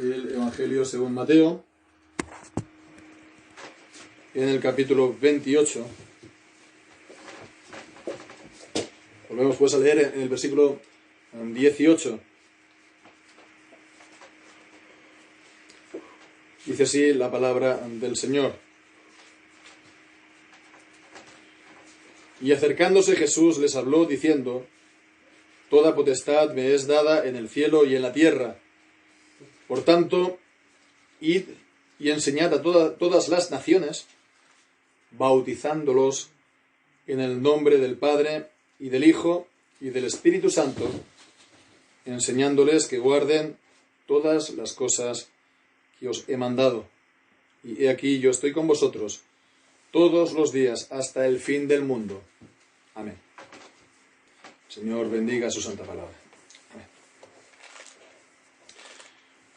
el Evangelio según Mateo, en el capítulo 28. Volvemos pues a leer en el versículo 18. Dice así la palabra del Señor. Y acercándose Jesús les habló diciendo: Toda potestad me es dada en el cielo y en la tierra. Por tanto, id y enseñad a todas las naciones, bautizándolos en el nombre del Padre y del Hijo y del Espíritu Santo, enseñándoles que guarden todas las cosas que os he mandado. Y he aquí yo estoy con vosotros todos los días hasta el fin del mundo. Amén. Señor, bendiga su santa palabra. Amén.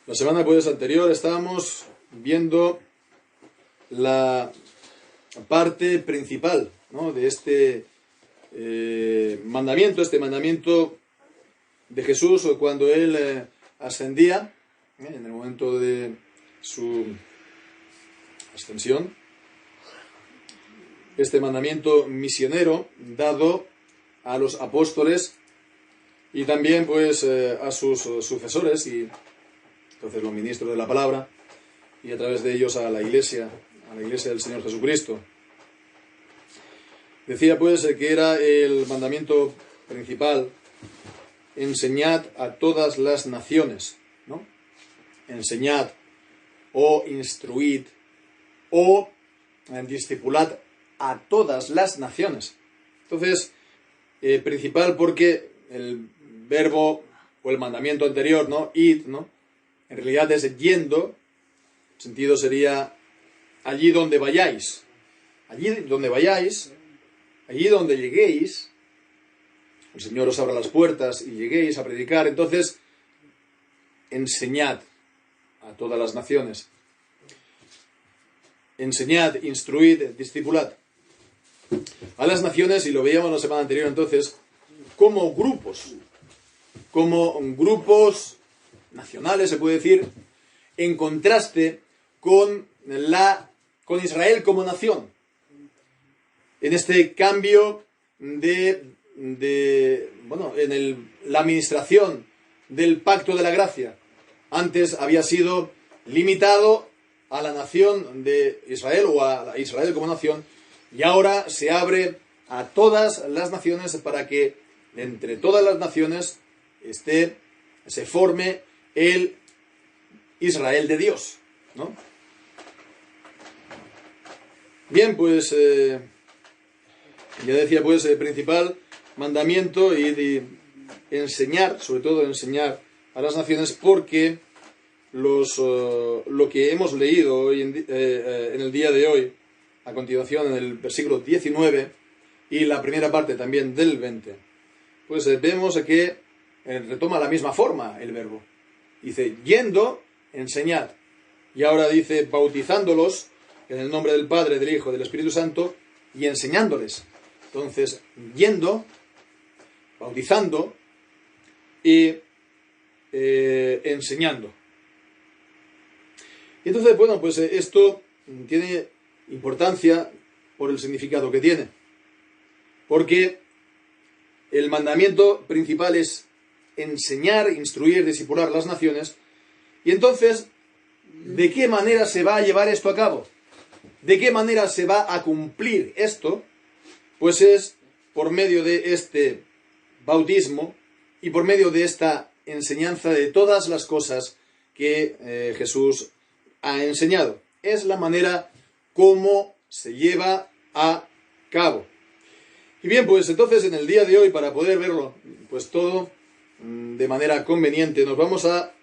La semana pues anterior estábamos viendo la parte principal, ¿no?, de este mandamiento de Jesús cuando Él ascendía, en el momento de su ascensión. Este mandamiento misionero dado a los apóstoles y también pues a sus sucesores y entonces los ministros de la palabra, y a través de ellos a la iglesia del Señor Jesucristo. Decía pues que era el mandamiento principal: enseñad a todas las naciones, ¿no? Enseñad o instruid o discipulad a todas las naciones. Entonces, principal porque el verbo o el mandamiento anterior, ¿no?, id, ¿no?, en realidad es yendo. El sentido sería allí donde vayáis. Allí donde vayáis, allí donde lleguéis, el Señor os abra las puertas y lleguéis a predicar. Entonces, enseñad a todas las naciones. Enseñad, instruid, discipulad a las naciones, y lo veíamos la semana anterior entonces, como grupos nacionales, se puede decir, en contraste con Israel como nación. En este cambio en la administración del pacto de la gracia. Antes había sido limitado a la nación de Israel o a Israel como nación, y ahora se abre a todas las naciones para que entre todas las naciones se forme el Israel de Dios, ¿no? Bien, pues ya decía pues principal mandamiento y de enseñar, sobre todo enseñar a las naciones, porque lo que hemos leído hoy en el día de hoy, a continuación en el versículo 19 y la primera parte también del 20, pues vemos que retoma la misma forma el verbo. Dice, yendo, enseñad. Y ahora dice, bautizándolos en el nombre del Padre, del Hijo, del Espíritu Santo, y enseñándoles. Entonces, yendo, bautizando y enseñando. Y entonces, bueno, pues esto tiene importancia por el significado que tiene. Porque el mandamiento principal es enseñar, instruir, discipular las naciones. Y entonces, ¿de qué manera se va a llevar esto a cabo? ¿De qué manera se va a cumplir esto? Pues es por medio de este bautismo y por medio de esta enseñanza de todas las cosas que Jesús ha enseñado. Es la manera como se lleva a cabo. Y bien, pues entonces en el día de hoy, para poder verlo pues todo de manera conveniente, nos vamos a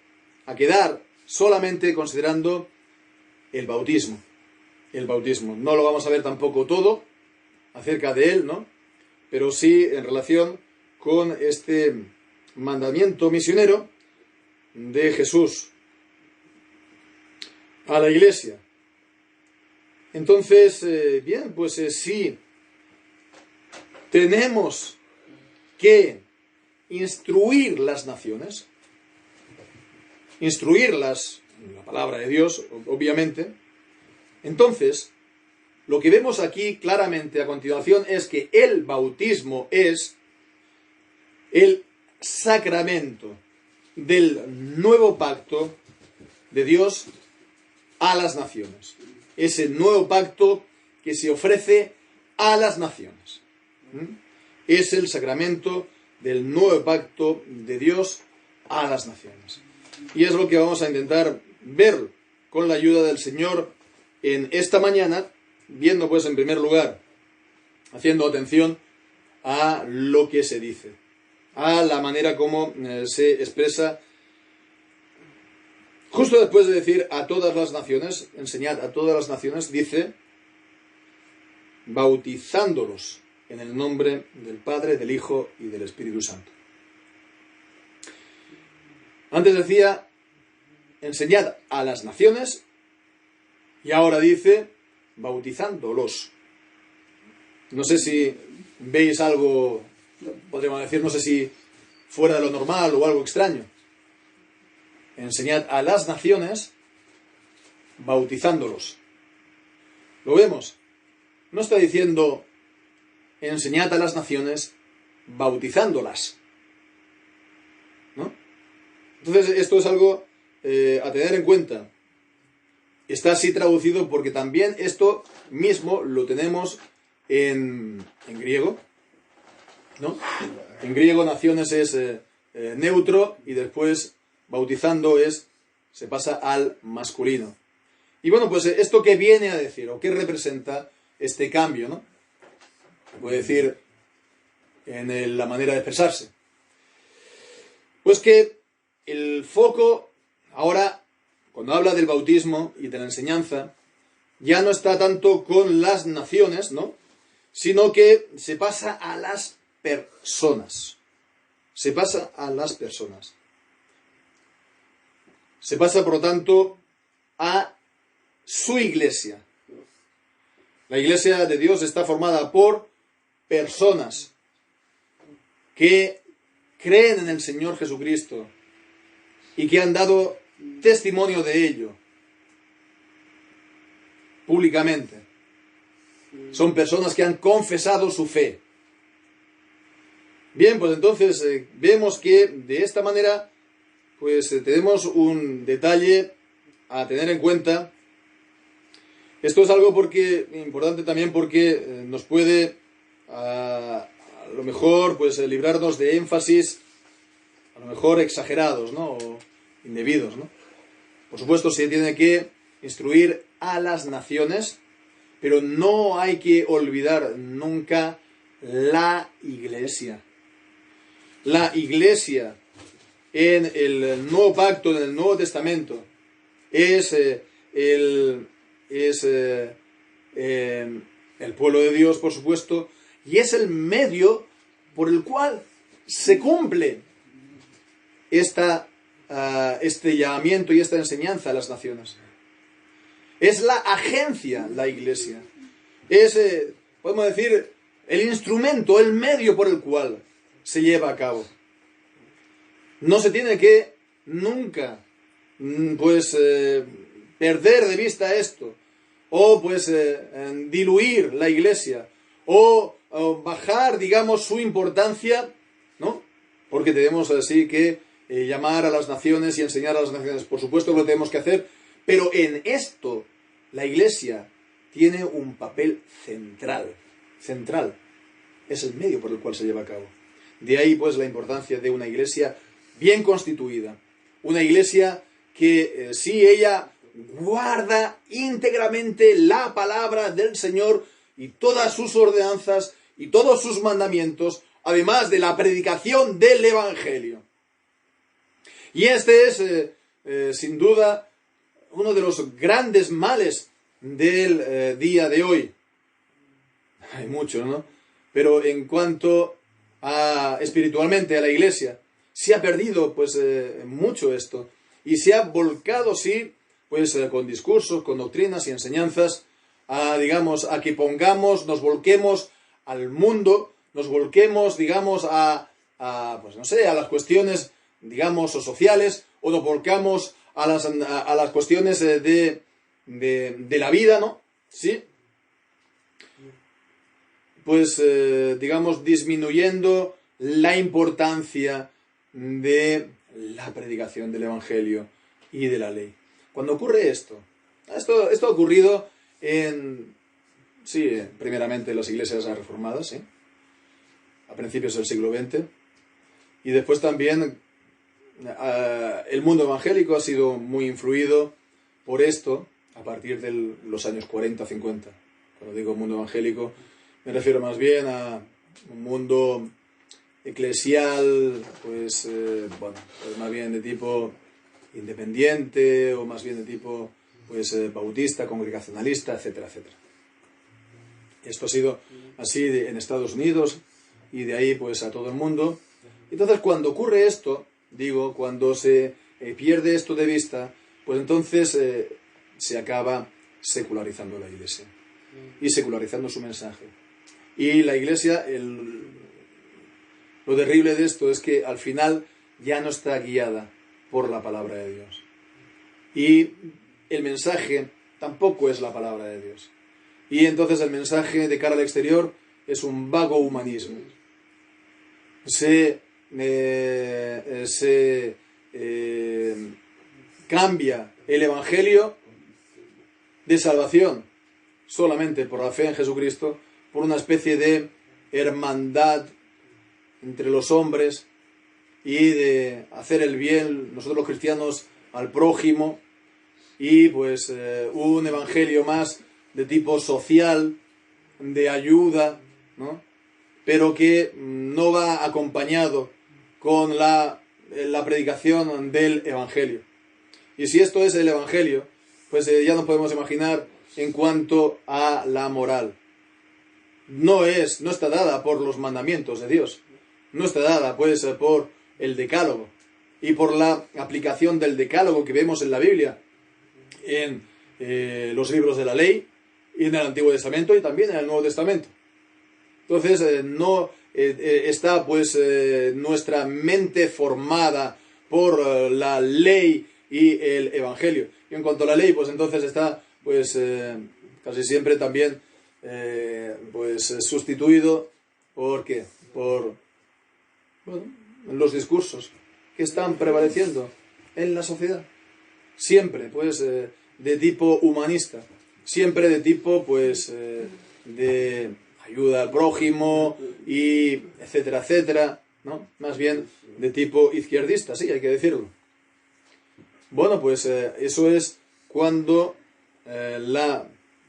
quedar solamente considerando el bautismo. El bautismo. No lo vamos a ver tampoco todo acerca de él, ¿no?, pero sí en relación con este mandamiento misionero de Jesús a la iglesia. Entonces, bien, pues sí, tenemos que instruir las naciones, instruirlas la palabra de Dios, obviamente. Entonces, lo que vemos aquí claramente a continuación es que el bautismo es el sacramento del nuevo pacto de Dios a las naciones. Es el nuevo pacto que se ofrece a las naciones. Es el sacramento del nuevo pacto de Dios a las naciones. Y es lo que vamos a intentar ver con la ayuda del Señor en esta mañana, viendo pues en primer lugar, haciendo atención a lo que se dice, a la manera como se expresa. Justo después de decir a todas las naciones, enseñad a todas las naciones, dice, bautizándolos en el nombre del Padre, del Hijo y del Espíritu Santo. Antes decía, enseñad a las naciones, y ahora dice, bautizándolos. No sé si veis algo, podríamos decir, no sé si fuera de lo normal o algo extraño. Enseñad a las naciones, bautizándolos. ¿Lo vemos? No está diciendo, enseñad a las naciones, bautizándolas. ¿No? Entonces, esto es algo a tener en cuenta. Está así traducido porque también esto mismo lo tenemos en griego, ¿no? En griego naciones es neutro y después bautizando se pasa al masculino. Y bueno, pues esto qué viene a decir o qué representa este cambio, ¿no? Puede decir en la manera de expresarse. Pues que el foco ahora, cuando habla del bautismo y de la enseñanza, ya no está tanto con las naciones, ¿no? Sino que se pasa a las personas. Se pasa a las personas. Se pasa, por lo tanto, a su iglesia. La iglesia de Dios está formada por personas que creen en el Señor Jesucristo y que han dado testimonio de ello públicamente. Son personas que han confesado su fe. Bien, pues entonces vemos que de esta manera pues tenemos un detalle a tener en cuenta. Esto es algo importante también porque nos puede a lo mejor pues librarnos de énfasis a lo mejor exagerados, ¿no? O indebidos, ¿no? Por supuesto, se tiene que instruir a las naciones, pero no hay que olvidar nunca la iglesia. La iglesia en el Nuevo Pacto, en el Nuevo Testamento, es el pueblo de Dios, por supuesto, y es el medio por el cual se cumple este llamamiento y esta enseñanza a las naciones. Es la agencia, la iglesia. Es, podemos decir, el instrumento, el medio por el cual se lleva a cabo. No se tiene que nunca, pues, perder de vista esto, o pues diluir la iglesia, o bajar, digamos, su importancia, ¿no? Porque tenemos así que llamar a las naciones y enseñar a las naciones. Por supuesto que lo tenemos que hacer, pero en esto la iglesia tiene un papel central. Central. Es el medio por el cual se lleva a cabo. De ahí pues la importancia de una iglesia bien constituida. Una iglesia que sí, ella guarda íntegramente la palabra del Señor y todas sus ordenanzas y todos sus mandamientos, además de la predicación del Evangelio. Y este es, sin duda, uno de los grandes males del día de hoy. Hay mucho, ¿no? Pero en cuanto a espiritualmente a la iglesia, se ha perdido pues mucho esto. Y se ha volcado, sí, pues con discursos, con doctrinas y enseñanzas, digamos, a que nos volquemos al mundo, nos volquemos, digamos, pues no sé, a las cuestiones, digamos, o sociales, o nos volcamos a las cuestiones de la vida, ¿no? Sí. Pues, digamos, disminuyendo la importancia de la predicación del Evangelio y de la ley. Cuando ocurre esto ha ocurrido primeramente en las iglesias reformadas, ¿sí? A principios del siglo XX, y después también el mundo evangélico ha sido muy influido por esto a partir de los años 40-50. Cuando digo mundo evangélico, me refiero más bien a un mundo eclesial, pues más bien de tipo independiente, o más bien de tipo bautista, congregacionalista, etcétera, etcétera. Esto ha sido así en Estados Unidos, y de ahí pues a todo el mundo. Entonces, cuando ocurre esto, cuando se pierde esto de vista, pues entonces se acaba secularizando la Iglesia y secularizando su mensaje. Y la Iglesia, lo terrible de esto es que al final ya no está guiada por la palabra de Dios. Y el mensaje tampoco es la palabra de Dios. Y entonces el mensaje de cara al exterior es un vago humanismo. Se cambia el Evangelio de salvación solamente por la fe en Jesucristo por una especie de hermandad entre los hombres y de hacer el bien, nosotros los cristianos, al prójimo, y pues un evangelio más de tipo social, de ayuda, ¿no? Pero que no va acompañado con la predicación del evangelio. Y si esto es el evangelio, pues ya nos podemos imaginar en cuanto a la moral. No está dada por los mandamientos de Dios, no está dada pues por el decálogo y por la aplicación del decálogo que vemos en la Biblia, en los libros de la ley, y en el Antiguo Testamento y también en el Nuevo Testamento. Entonces no está pues nuestra mente formada por la ley y el Evangelio. Y en cuanto a la ley, pues entonces está pues casi siempre también sustituido por ¿qué? Por los discursos que están prevaleciendo en la sociedad. Siempre pues de tipo humanista, siempre de tipo pues de ayuda al prójimo y etcétera, etcétera, ¿no? Más bien de tipo izquierdista, sí, hay que decirlo. Bueno, pues eso es cuando la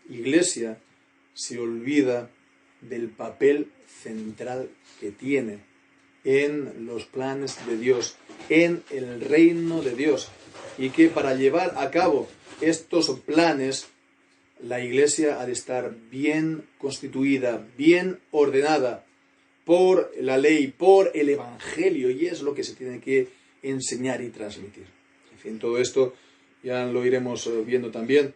Iglesia se olvida del papel central que tiene en los planes de Dios, en el reino de Dios, y que para llevar a cabo estos planes la Iglesia ha de estar bien constituida, bien ordenada por la ley, por el Evangelio, y es lo que se tiene que enseñar y transmitir. En fin, todo esto ya lo iremos viendo también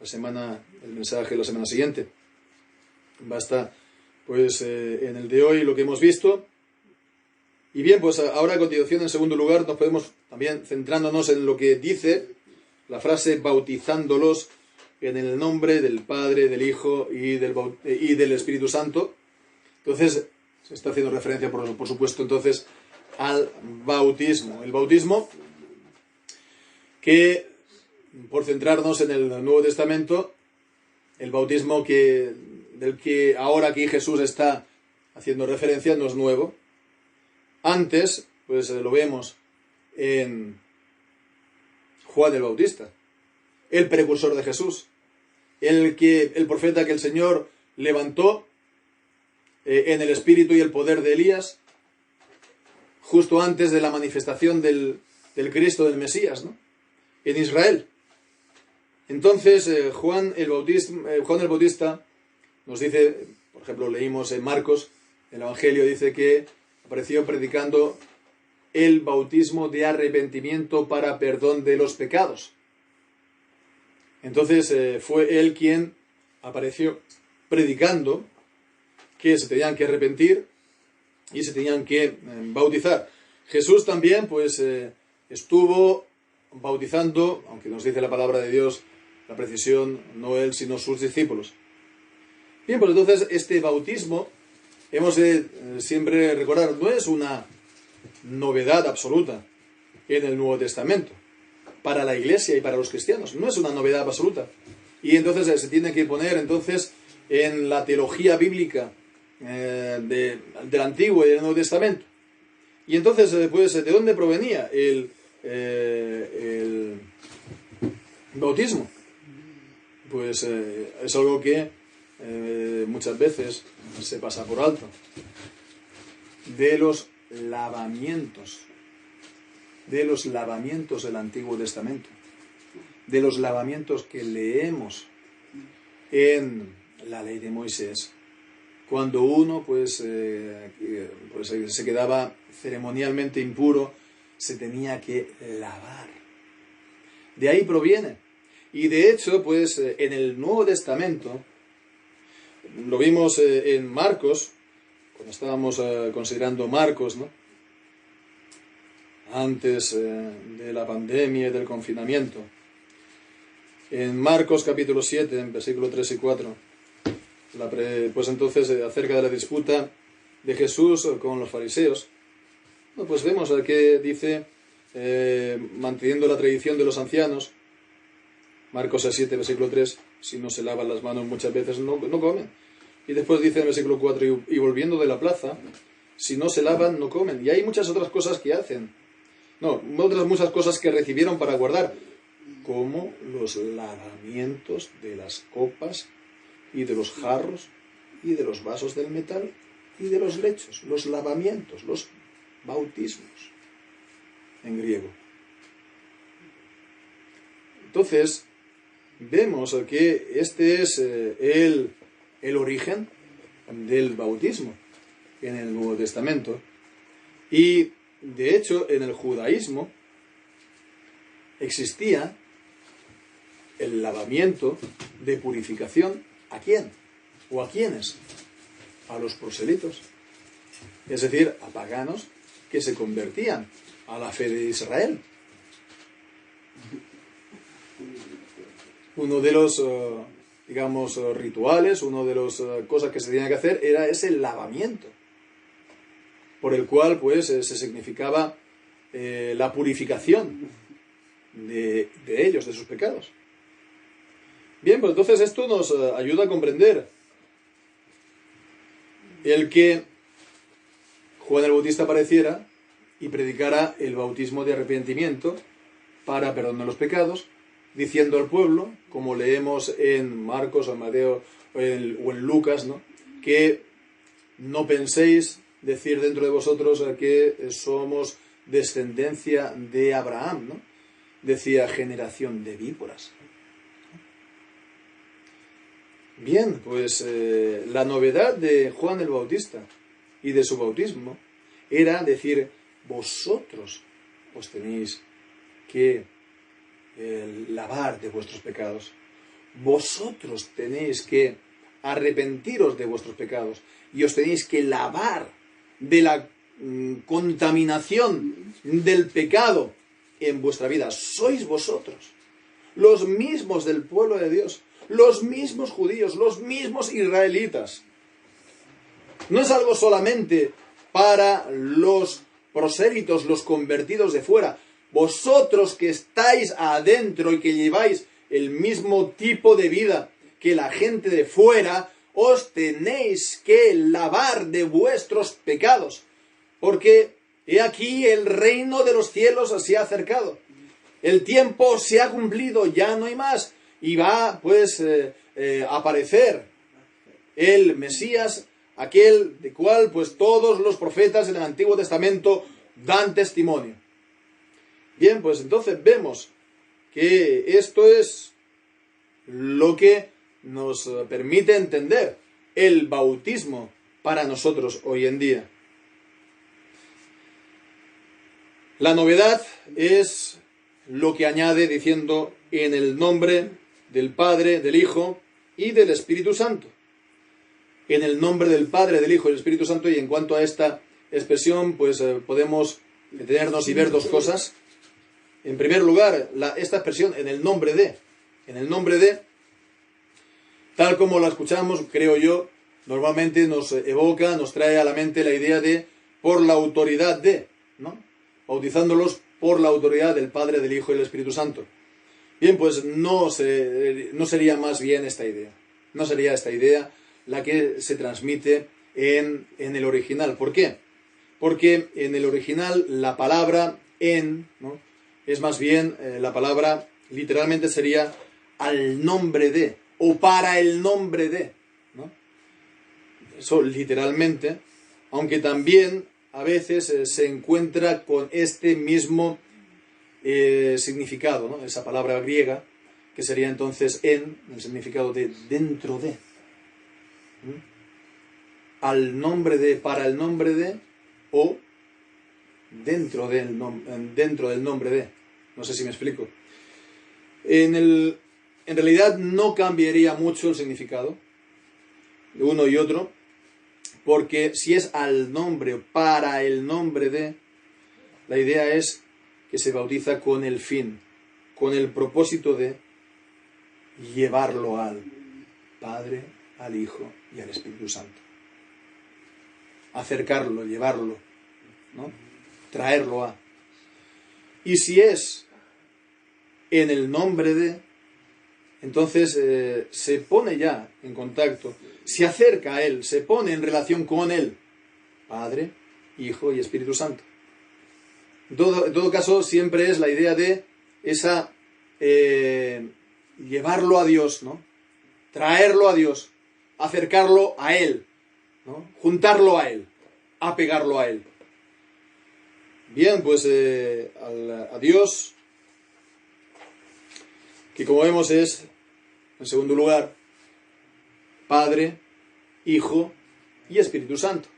el mensaje la semana siguiente. Basta pues en el de hoy lo que hemos visto. Y bien, pues ahora a continuación, en segundo lugar, nos podemos también centrándonos en lo que dice la frase bautizándolos en el nombre del Padre, del Hijo y del Espíritu Santo. Entonces, se está haciendo referencia, por supuesto, entonces, al bautismo. El bautismo que, por centrarnos en el Nuevo Testamento, el bautismo del que ahora aquí Jesús está haciendo referencia no es nuevo. Antes, pues lo vemos en Juan el Bautista, el precursor de Jesús, el profeta que el Señor levantó en el espíritu y el poder de Elías, justo antes de la manifestación del Cristo, del Mesías, ¿no? En Israel. Entonces, Juan el Bautista nos dice, por ejemplo, leímos en Marcos, el Evangelio dice que apareció predicando el bautismo de arrepentimiento para perdón de los pecados. Entonces fue él quien apareció predicando que se tenían que arrepentir y se tenían que bautizar. Jesús también pues estuvo bautizando, aunque nos dice la palabra de Dios, la precisión, no él, sino sus discípulos. Bien, pues entonces este bautismo, hemos de siempre recordar, no es una novedad absoluta en el Nuevo Testamento, para la Iglesia y para los cristianos, no es una novedad absoluta. Y entonces se tiene que poner entonces en la teología bíblica del Antiguo y del Nuevo Testamento. Y entonces, pues, ¿de dónde provenía el bautismo? Pues es algo que muchas veces se pasa por alto. De los lavamientos del Antiguo Testamento, de los lavamientos que leemos en la ley de Moisés, cuando uno pues se quedaba ceremonialmente impuro, se tenía que lavar. De ahí proviene. Y de hecho, pues en el Nuevo Testamento, lo vimos en Marcos, cuando estábamos considerando Marcos, ¿no? Antes de la pandemia y del confinamiento. En Marcos capítulo 7, en versículos 3 y 4, pues entonces acerca de la disputa de Jesús con los fariseos, pues vemos que dice, manteniendo la tradición de los ancianos, Marcos 7, versículo 3, si no se lavan las manos muchas veces no comen. Y después dice en el versículo 4, y volviendo de la plaza, si no se lavan no comen. Y hay muchas otras cosas que hacen. Otras muchas cosas que recibieron para guardar, como los lavamientos de las copas y de los jarros y de los vasos del metal y de los lechos, los lavamientos, los bautismos, en griego. Entonces, vemos que este es el origen del bautismo en el Nuevo Testamento. Y, de hecho, en el judaísmo existía el lavamiento de purificación. ¿A quién? ¿O a quiénes? A los proselitos. Es decir, a paganos que se convertían a la fe de Israel. Uno de los, rituales, uno de las cosas que se tenía que hacer era ese lavamiento, por el cual, pues, se significaba la purificación de ellos, de sus pecados. Bien, pues entonces esto nos ayuda a comprender el que Juan el Bautista apareciera y predicara el bautismo de arrepentimiento para perdón de los pecados, diciendo al pueblo, como leemos en Marcos o en Mateo o en Lucas, ¿no?, que no penséis decir dentro de vosotros que somos descendencia de Abraham, ¿no? Decía generación de víboras. Bien, pues la novedad de Juan el Bautista y de su bautismo era decir, vosotros os tenéis que lavar de vuestros pecados. Vosotros tenéis que arrepentiros de vuestros pecados y os tenéis que lavar de la contaminación del pecado en vuestra vida. Sois vosotros, los mismos del pueblo de Dios, los mismos judíos, los mismos israelitas. No es algo solamente para los prosélitos, los convertidos de fuera. Vosotros que estáis adentro y que lleváis el mismo tipo de vida que la gente de fuera, os tenéis que lavar de vuestros pecados, porque he aquí el reino de los cielos se ha acercado. El tiempo se ha cumplido, ya no hay más, y va pues a aparecer el Mesías, aquel de cual pues todos los profetas en el Antiguo Testamento dan testimonio. Bien, pues entonces vemos que esto es lo que nos permite entender el bautismo para nosotros hoy en día. La novedad es lo que añade diciendo en el nombre del Padre, del Hijo y del Espíritu Santo. En el nombre del Padre, del Hijo y del Espíritu Santo, y en cuanto a esta expresión, pues podemos detenernos y ver dos cosas. en primer lugar, esta expresión en el nombre de, tal como la escuchamos, creo yo, normalmente nos evoca, nos trae a la mente la idea de por la autoridad de, ¿no? Bautizándolos por la autoridad del Padre, del Hijo y del Espíritu Santo. Bien, pues no sería más bien esta idea. No sería esta idea la que se transmite en el original. ¿Por qué? Porque en el original la palabra en, ¿no? Es más bien la palabra literalmente sería al nombre de o para el nombre de, ¿no? Eso literalmente, aunque también a veces se encuentra con este mismo significado, ¿no? Esa palabra griega, que sería entonces en, el significado de dentro de. Al nombre de, para el nombre de, o dentro del nombre de. No sé si me explico. En realidad no cambiaría mucho el significado de uno y otro, porque si es al nombre o para el nombre de, la idea es que se bautiza con el fin, con el propósito de llevarlo al Padre, al Hijo y al Espíritu Santo. Acercarlo, llevarlo, ¿no? Traerlo a. Y si es en el nombre de, entonces se pone ya en contacto, se acerca a Él, se pone en relación con Él, Padre, Hijo y Espíritu Santo. En todo caso, siempre es la idea de esa llevarlo a Dios, ¿no? Traerlo a Dios, acercarlo a Él, ¿no? Juntarlo a Él, apegarlo a Él. Bien, pues a Dios, que como vemos es, en segundo lugar, Padre, Hijo y Espíritu Santo.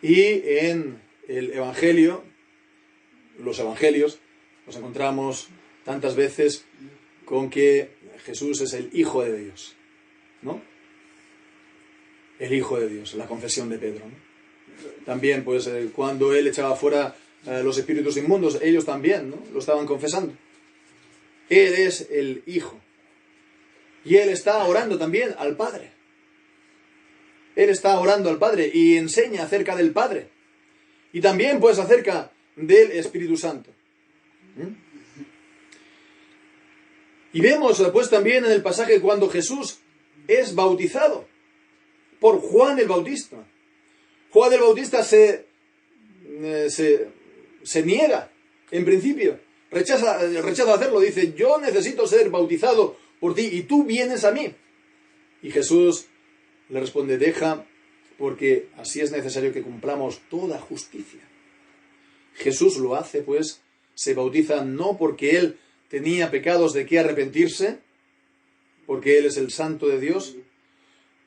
Y en el Evangelio, los Evangelios, nos encontramos tantas veces con que Jesús es el Hijo de Dios, ¿no? El Hijo de Dios, la confesión de Pedro, ¿no? También, pues, cuando Él echaba fuera los espíritus inmundos, ellos también, ¿no? Lo estaban confesando. Él es el Hijo. Y Él está orando también al Padre. Él está orando al Padre y enseña acerca del Padre. Y también, pues, acerca del Espíritu Santo. Y vemos, pues, también en el pasaje cuando Jesús es bautizado por Juan el Bautista. Juan el Bautista se niega, en principio. Rechaza hacerlo. Dice, yo necesito ser bautizado por ti y tú vienes a mí. Y Jesús le responde, deja, porque así es necesario que cumplamos toda justicia. Jesús lo hace, pues, se bautiza no porque Él tenía pecados de qué arrepentirse, porque Él es el Santo de Dios,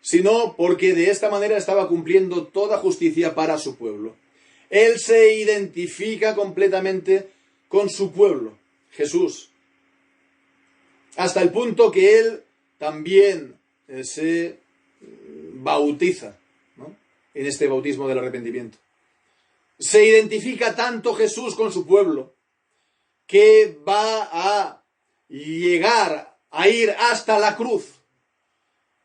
sino porque de esta manera estaba cumpliendo toda justicia para su pueblo. Él se identifica completamente con su pueblo, Jesús, hasta el punto que Él también se bautiza, ¿no? En este bautismo del arrepentimiento. Se identifica tanto Jesús con su pueblo que va a llegar a ir hasta la cruz,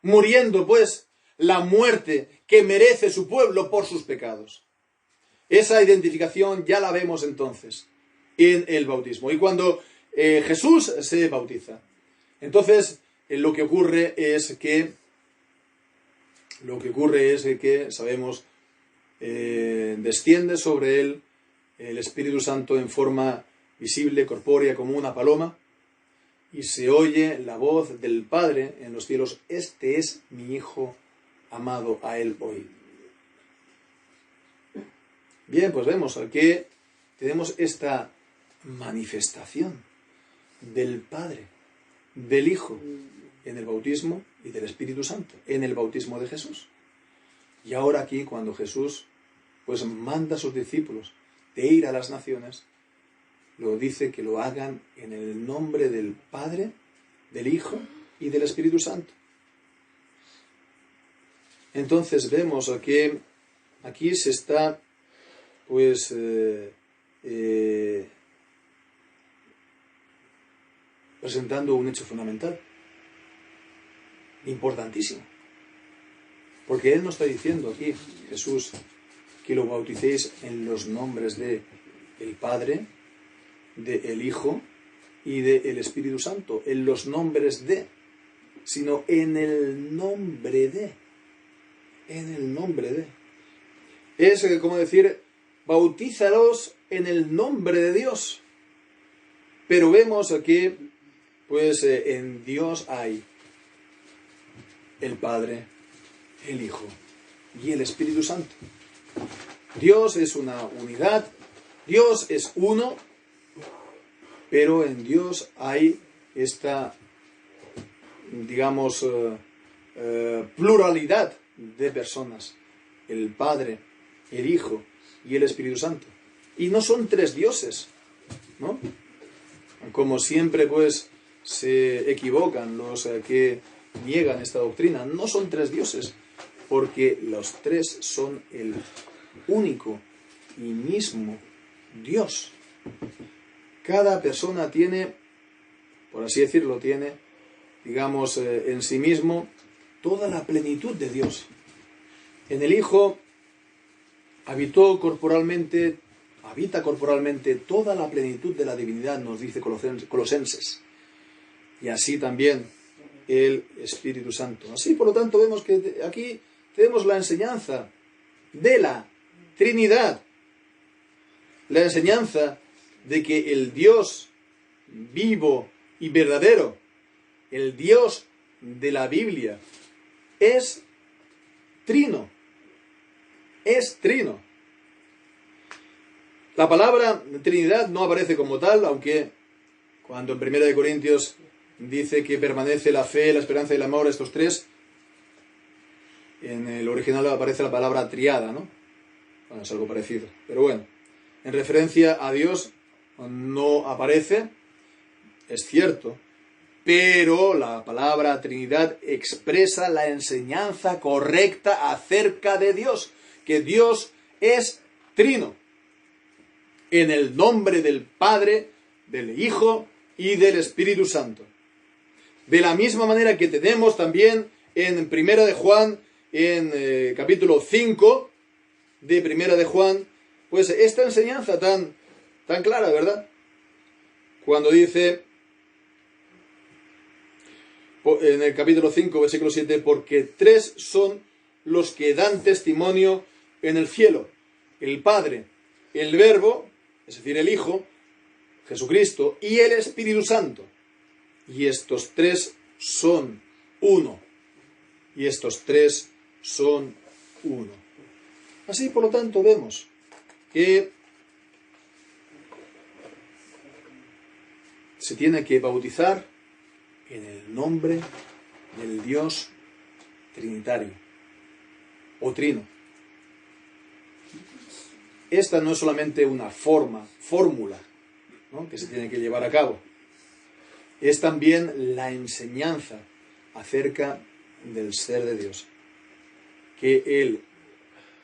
muriendo, pues, la muerte que merece su pueblo por sus pecados. Esa identificación ya la vemos entonces en el bautismo. Y cuando Jesús se bautiza, entonces lo que ocurre es que sabemos, desciende sobre él el Espíritu Santo en forma visible, corpórea, como una paloma, y se oye la voz del Padre en los cielos, este es mi Hijo amado, a él oíd. Bien, pues vemos que tenemos esta manifestación del Padre, del Hijo, en el bautismo y del Espíritu Santo, en el bautismo de Jesús. Y ahora aquí, cuando Jesús, pues, manda a sus discípulos de ir a las naciones, lo dice que lo hagan en el nombre del Padre, del Hijo y del Espíritu Santo. Entonces vemos que aquí se está, pues, presentando un hecho fundamental, importantísimo. Porque Él nos está diciendo aquí, Jesús, que lo bauticéis en los nombres de el Padre, de el Hijo y del Espíritu Santo. En los nombres de, sino en el nombre de. En el nombre de. Es como decir, bautízalos en el nombre de Dios. Pero vemos aquí, pues en Dios hay el Padre, el Hijo y el Espíritu Santo. Dios es una unidad, Dios es uno, pero en Dios hay esta, digamos, pluralidad de personas. El Padre, el Hijo y el Espíritu Santo. Y no son tres dioses, ¿no? Como siempre, pues, se equivocan los que niegan esta doctrina. No son tres dioses, porque los tres son el único y mismo Dios. Cada persona tiene, por así decirlo, tiene, digamos, en sí mismo toda la plenitud de Dios. En el Hijo habita corporalmente toda la plenitud de la divinidad, nos dice Colosenses. Y así también el Espíritu Santo. Así, por lo tanto, vemos que aquí tenemos la enseñanza de la Trinidad. La enseñanza de que el Dios vivo y verdadero, el Dios de la Biblia, es trino. Es trino. La palabra Trinidad no aparece como tal, aunque cuando en 1 Corintios dice que permanece la fe, la esperanza y el amor, estos tres, en el original aparece la palabra triada, ¿no? Bueno, es algo parecido. Pero bueno, en referencia a Dios no aparece, es cierto, pero la palabra Trinidad expresa la enseñanza correcta acerca de Dios, que Dios es trino, en el nombre del Padre, del Hijo y del Espíritu Santo. De la misma manera que tenemos también en Primera de Juan, en capítulo 5 de Primera de Juan, pues esta enseñanza tan clara, ¿verdad? Cuando dice, en el capítulo 5, versículo 7, porque tres son los que dan testimonio en el cielo: el Padre, el Verbo, es decir, el Hijo, Jesucristo, y el Espíritu Santo. Y estos tres son uno. Y estos tres son uno. Así, por lo tanto, vemos que se tiene que bautizar en el nombre del Dios trinitario o trino. Esta no es solamente una fórmula, ¿no?, que se tiene que llevar a cabo. Es también la enseñanza acerca del ser de Dios. Que Él,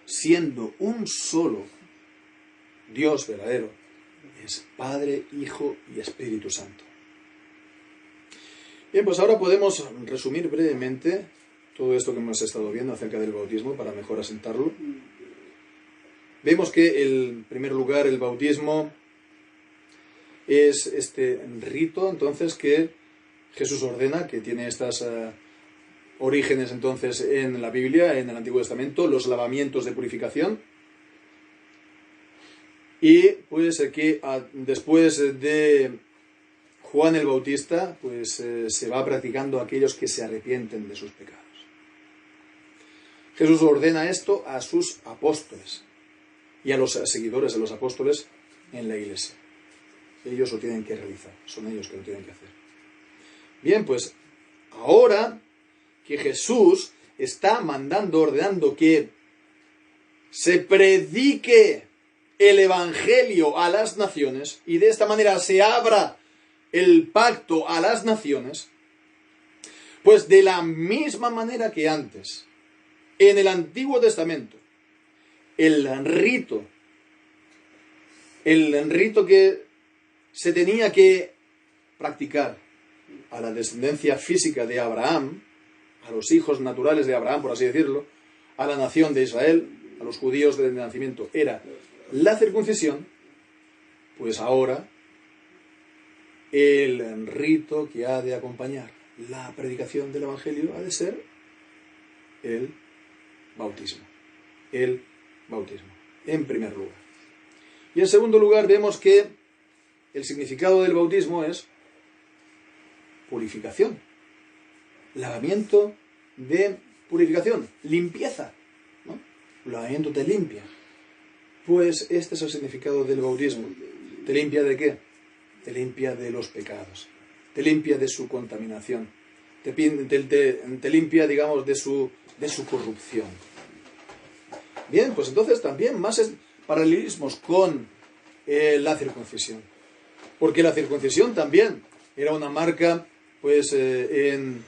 siendo un solo Dios verdadero, es Padre, Hijo y Espíritu Santo. Bien, pues ahora podemos resumir brevemente todo esto que hemos estado viendo acerca del bautismo para mejor asentarlo. Vemos que, en primer lugar, el bautismo es este rito, entonces, que Jesús ordena, que tiene estas orígenes, entonces, en la Biblia, en el Antiguo Testamento, los lavamientos de purificación. Y, pues, que después de Juan el Bautista, pues, se va practicando a aquellos que se arrepienten de sus pecados. Jesús ordena esto a sus apóstoles y a los seguidores de los apóstoles en la iglesia. Ellos lo tienen que realizar, son ellos que lo tienen que hacer. Bien, pues ahora que Jesús está mandando, ordenando que se predique el Evangelio a las naciones y de esta manera se abra el pacto a las naciones, pues de la misma manera que antes, en el Antiguo Testamento, el rito que se tenía que practicar a la descendencia física de Abraham, a los hijos naturales de Abraham, por así decirlo, a la nación de Israel, a los judíos de nacimiento, era la circuncisión, pues ahora el rito que ha de acompañar la predicación del Evangelio ha de ser el bautismo. El bautismo, en primer lugar. Y en segundo lugar vemos que el significado del bautismo es purificación, lavamiento de purificación, limpieza, ¿no? El lavamiento te limpia. Pues este es el significado del bautismo. ¿Te limpia de qué? Te limpia de los pecados, te limpia de su contaminación, te limpia, digamos, de su corrupción. Bien, pues entonces también más paralelismos con la circuncisión. Porque la circuncisión también era una marca, pues, en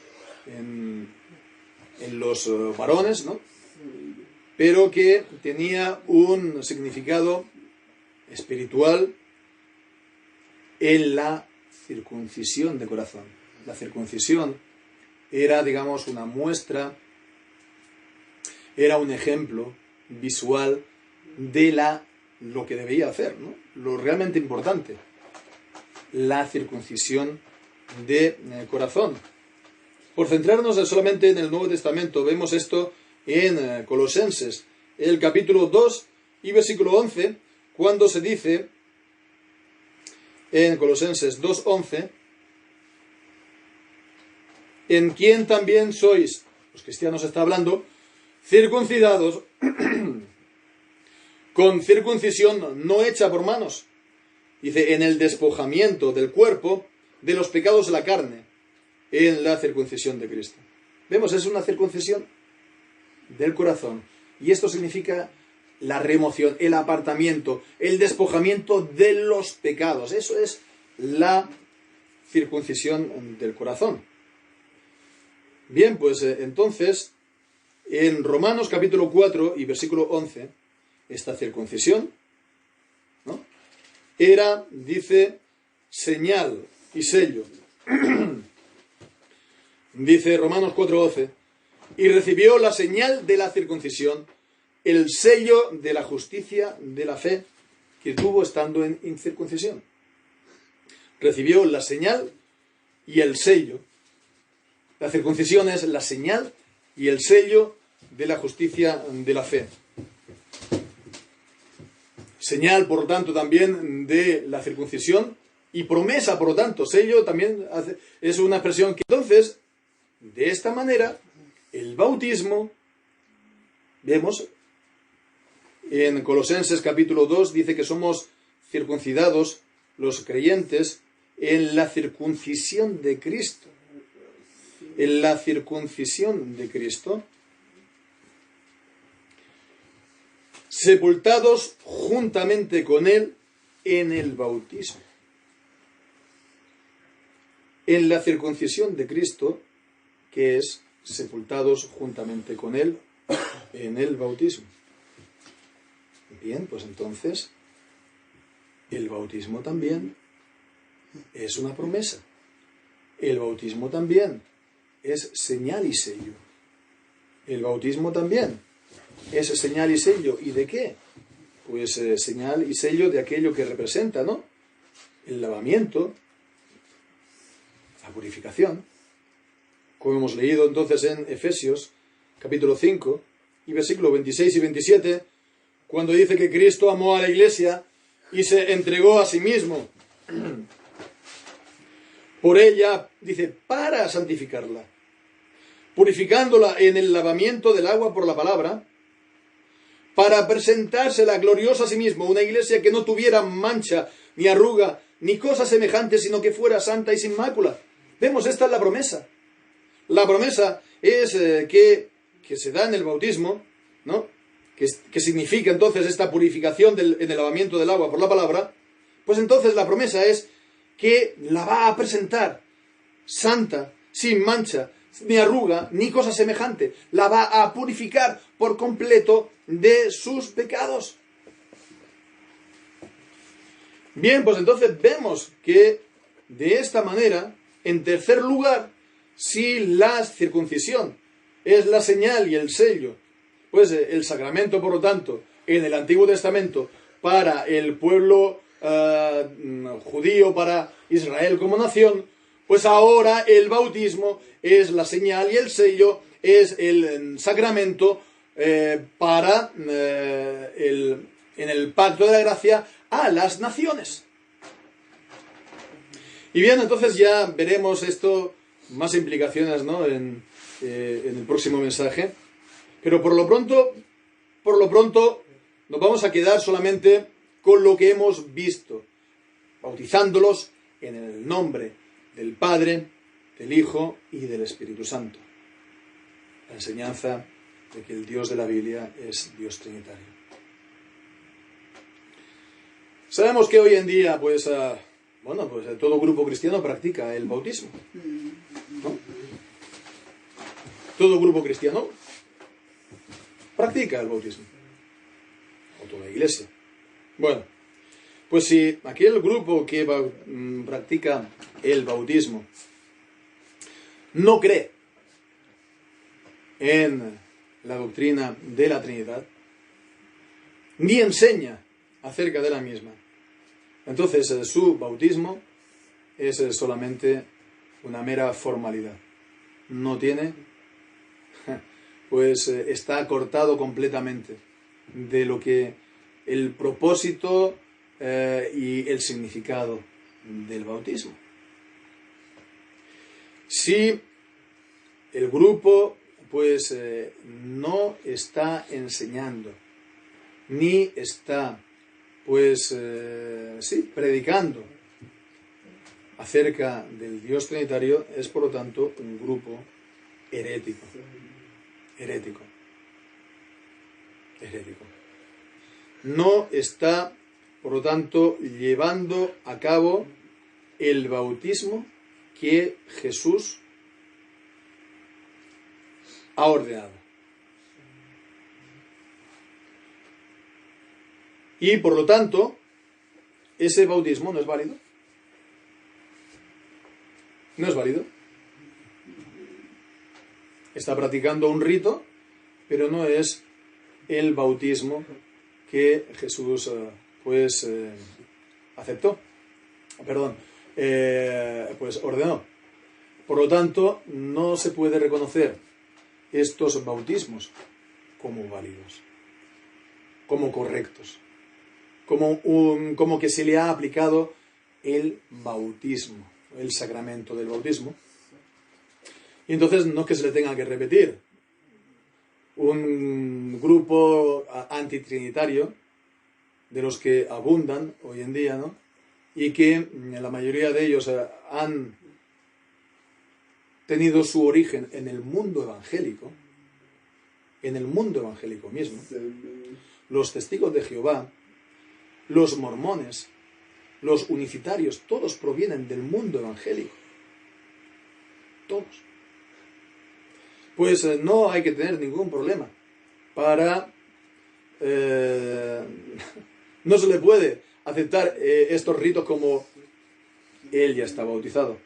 los varones, ¿no? Pero que tenía un significado espiritual en la circuncisión de corazón. La circuncisión era, digamos, una muestra, era un ejemplo visual de lo que debía hacer, ¿no? Lo realmente importante, la circuncisión de corazón. Por centrarnos solamente en el Nuevo Testamento, vemos esto en Colosenses, el capítulo 2 y versículo 11, cuando se dice en Colosenses 2:11, en quien también sois, los cristianos está hablando, circuncidados con circuncisión no hecha por manos. Dice, en el despojamiento del cuerpo de los pecados de la carne, en la circuncisión de Cristo. Vemos, es una circuncisión del corazón. Y esto significa la remoción, el apartamiento, el despojamiento de los pecados. Eso es la circuncisión del corazón. Bien, pues entonces, en Romanos capítulo 4 y versículo 11, esta circuncisión, ¿no?, era, dice, señal y sello. Dice Romanos 4:12, y recibió la señal de la circuncisión, el sello de la justicia de la fe que tuvo estando en incircuncisión. Recibió la señal y el sello. La circuncisión es la señal y el sello de la justicia de la fe. Señal, por lo tanto, también de la circuncisión y promesa, por lo tanto, sello también es una expresión que... Entonces, de esta manera, el bautismo, vemos, en Colosenses capítulo 2, dice que somos circuncidados, los creyentes, en la circuncisión de Cristo. En la circuncisión de Cristo, sepultados juntamente con Él en el bautismo. En la circuncisión de Cristo, que es sepultados juntamente con Él en el bautismo. Bien, pues entonces, el bautismo también es una promesa. El bautismo también es señal y sello. El bautismo también es señal y sello. ¿Y de qué? Pues señal y sello de aquello que representa, ¿no? El lavamiento, la purificación. Como hemos leído entonces en Efesios, capítulo 5, y versículos 26 y 27, cuando dice que Cristo amó a la Iglesia y se entregó a sí mismo por ella, dice, para santificarla, purificándola en el lavamiento del agua por la palabra, para presentársela gloriosa a sí mismo, una iglesia que no tuviera mancha, ni arruga, ni cosa semejante, sino que fuera santa y sin mácula. Vemos, esta es la promesa. La promesa es que se da en el bautismo, ¿no? Que significa entonces esta purificación en el lavamiento del agua por la palabra. Pues entonces la promesa es que la va a presentar santa, sin mancha, ni arruga, ni cosa semejante. La va a purificar por completo de sus pecados. Bien, pues entonces vemos que de esta manera En tercer lugar, si la circuncisión es la señal y el sello, pues el sacramento, por lo tanto, en el Antiguo Testamento, para el pueblo judío, para Israel como nación, pues ahora el bautismo es la señal y el sello, es el sacramento para en el pacto de la gracia a las naciones. Y bien, entonces ya veremos esto, más implicaciones, ¿no?, en el próximo mensaje. Pero por lo pronto nos vamos a quedar solamente con lo que hemos visto, bautizándolos en el nombre del Padre, del Hijo y del Espíritu Santo. La enseñanza de que el Dios de la Biblia es Dios trinitario. Sabemos que hoy en día, pues todo grupo cristiano practica el bautismo, ¿no? Todo grupo cristiano practica el bautismo, o toda iglesia. Bueno, pues si aquel grupo que practica el bautismo no cree en la doctrina de la Trinidad, ni enseña acerca de la misma, entonces su bautismo es solamente una mera formalidad. No tiene, pues está cortado completamente de lo que el propósito y el significado del bautismo. Si el grupo pues no está enseñando ni está pues predicando acerca del Dios trinitario, es por lo tanto un grupo herético. No está, por lo tanto, llevando a cabo el bautismo que Jesús ha ordenado. Y, por lo tanto, ese bautismo no es válido. No es válido. Está practicando un rito, pero no es el bautismo que Jesús ordenó. Por lo tanto, no se puede reconocer estos bautismos como válidos, como correctos, como que se le ha aplicado el bautismo, el sacramento del bautismo. Y entonces no es que se le tenga que repetir. Un grupo antitrinitario, de los que abundan hoy en día, ¿no?, y que la mayoría de ellos han tenido su origen en el mundo evangélico mismo. Los testigos de Jehová, los mormones, los unitarios, todos provienen del mundo evangélico. Todos. Pues no hay que tener ningún problema para... no se le puede aceptar estos ritos como él ya está bautizado,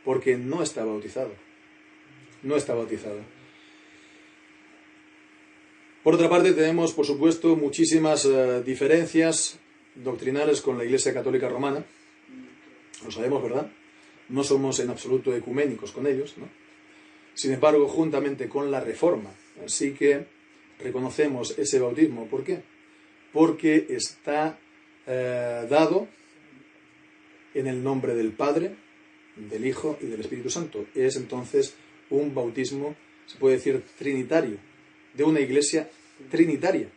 porque no está bautizado. No está bautizado. Por otra parte, tenemos, por supuesto, muchísimas diferencias doctrinales con la Iglesia Católica Romana. Lo sabemos, ¿verdad? No somos en absoluto ecuménicos con ellos, ¿no? Sin embargo, juntamente con la Reforma, sí que reconocemos ese bautismo. ¿Por qué? Porque está dado en el nombre del Padre, del Hijo y del Espíritu Santo. Es entonces un bautismo, se puede decir, trinitario, de una iglesia trinitaria,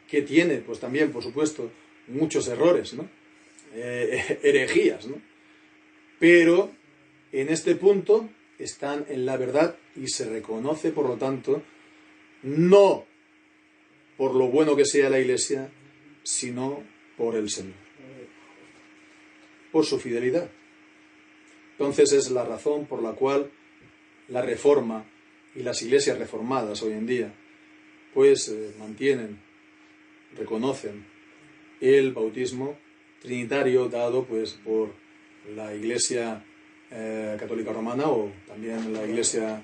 que tiene, pues también, por supuesto, muchos errores, ¿no? Herejías, ¿no? Pero en este punto están en la verdad y se reconoce, por lo tanto, no por lo bueno que sea la iglesia, sino por el Señor, por su fidelidad. Entonces es la razón por la cual la Reforma y las iglesias reformadas hoy en día pues mantienen, reconocen el bautismo trinitario dado pues por la iglesia católica romana o también la Iglesia,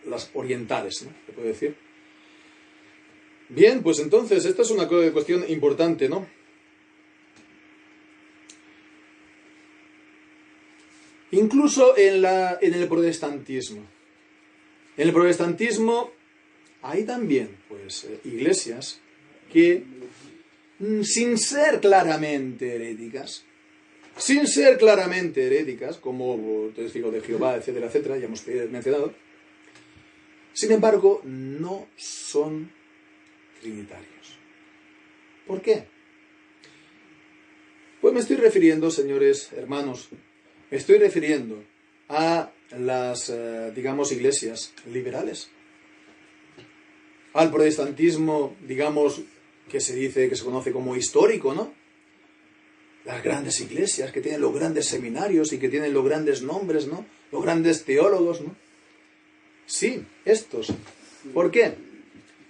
las orientales, ¿no? ¿Se puede decir? Bien, pues entonces, esta es una cuestión importante, ¿no? Incluso en el protestantismo. En el protestantismo hay también, pues, iglesias que, sin ser claramente heréticas, como Testigos de Jehová, etcétera, etcétera, ya hemos mencionado, sin embargo, no son trinitarios. ¿Por qué? Pues me estoy refiriendo, señores hermanos, me estoy refiriendo a las, digamos, iglesias liberales, al protestantismo, digamos, que se conoce como histórico, ¿no? Las grandes iglesias que tienen los grandes seminarios y que tienen los grandes nombres, ¿no? Los grandes teólogos, ¿no? Sí, estos. ¿Por qué?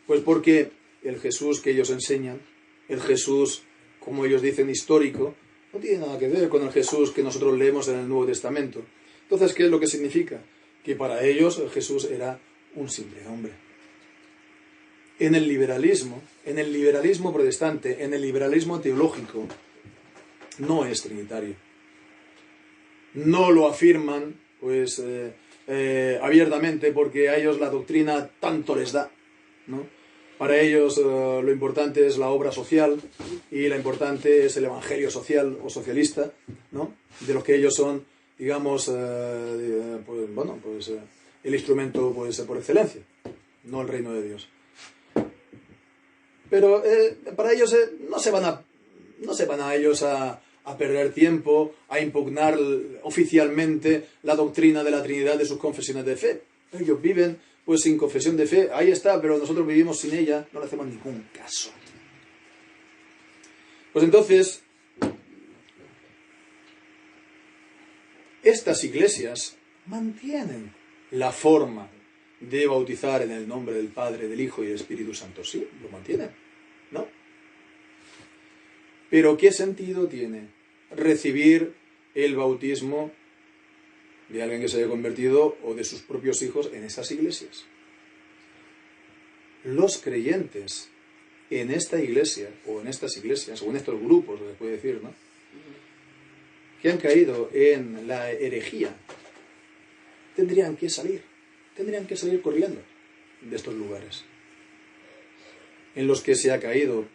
Pues porque el Jesús que ellos enseñan, el Jesús, como ellos dicen, histórico, no tiene nada que ver con el Jesús que nosotros leemos en el Nuevo Testamento. Entonces, ¿qué es lo que significa? Que para ellos el Jesús era un simple hombre. En el liberalismo protestante, en el liberalismo teológico, no es trinitario. No lo afirman, pues, abiertamente, porque a ellos la doctrina tanto les da, ¿no? Para ellos lo importante es la obra social y lo importante es el evangelio social o socialista, ¿no? De los que ellos son, digamos, el instrumento, pues, por excelencia, no el reino de Dios. Pero para ellos no se van a ellos a perder tiempo, a impugnar oficialmente la doctrina de la Trinidad de sus confesiones de fe. Ellos viven, pues, sin confesión de fe, ahí está, pero nosotros vivimos sin ella, no le hacemos ningún caso. Pues entonces, estas iglesias mantienen la forma de bautizar en el nombre del Padre, del Hijo y del Espíritu Santo. Sí, lo mantienen, ¿no? Pero ¿qué sentido tiene recibir el bautismo de alguien que se haya convertido o de sus propios hijos en esas iglesias? Los creyentes en esta iglesia, o en estas iglesias, o en estos grupos, se puede decir, ¿no?, que han caído en la herejía, tendrían que salir corriendo de estos lugares en los que se ha caído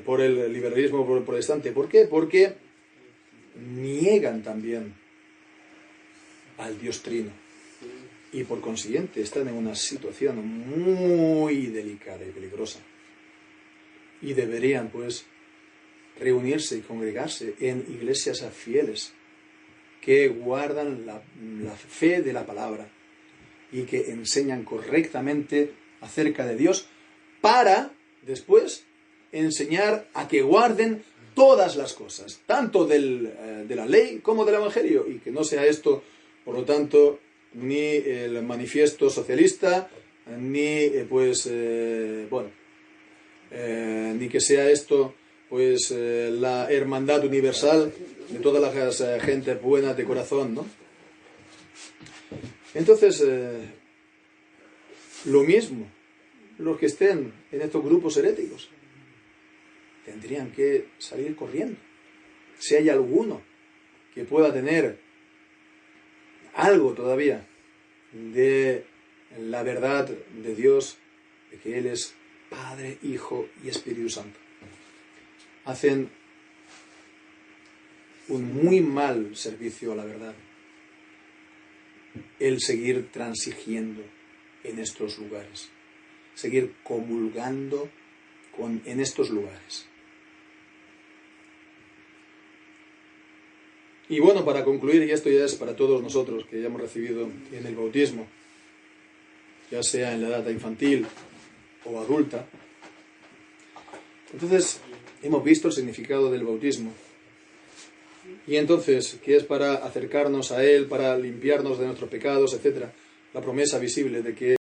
por el liberalismo protestante. ¿Por qué? Porque niegan también al Dios Trino y por consiguiente están en una situación muy delicada y peligrosa y deberían, pues, reunirse y congregarse en iglesias fieles que guardan la fe de la palabra y que enseñan correctamente acerca de Dios para después enseñar a que guarden todas las cosas, tanto de la ley como del Evangelio, y que no sea esto, por lo tanto, ni el manifiesto socialista, ni ni que sea esto, pues, la hermandad universal de todas las gentes buenas de corazón, ¿no? Entonces, lo mismo, los que estén en estos grupos heréticos tendrían que salir corriendo. Si hay alguno que pueda tener algo todavía de la verdad de Dios, de que Él es Padre, Hijo y Espíritu Santo, hacen un muy mal servicio a la verdad el seguir transigiendo en estos lugares, seguir comulgando en estos lugares. Y bueno, para concluir, y esto ya es para todos nosotros que ya hemos recibido en el bautismo, ya sea en la edad infantil o adulta, entonces hemos visto el significado del bautismo. Y entonces, que es para acercarnos a Él, para limpiarnos de nuestros pecados, etc. La promesa visible de que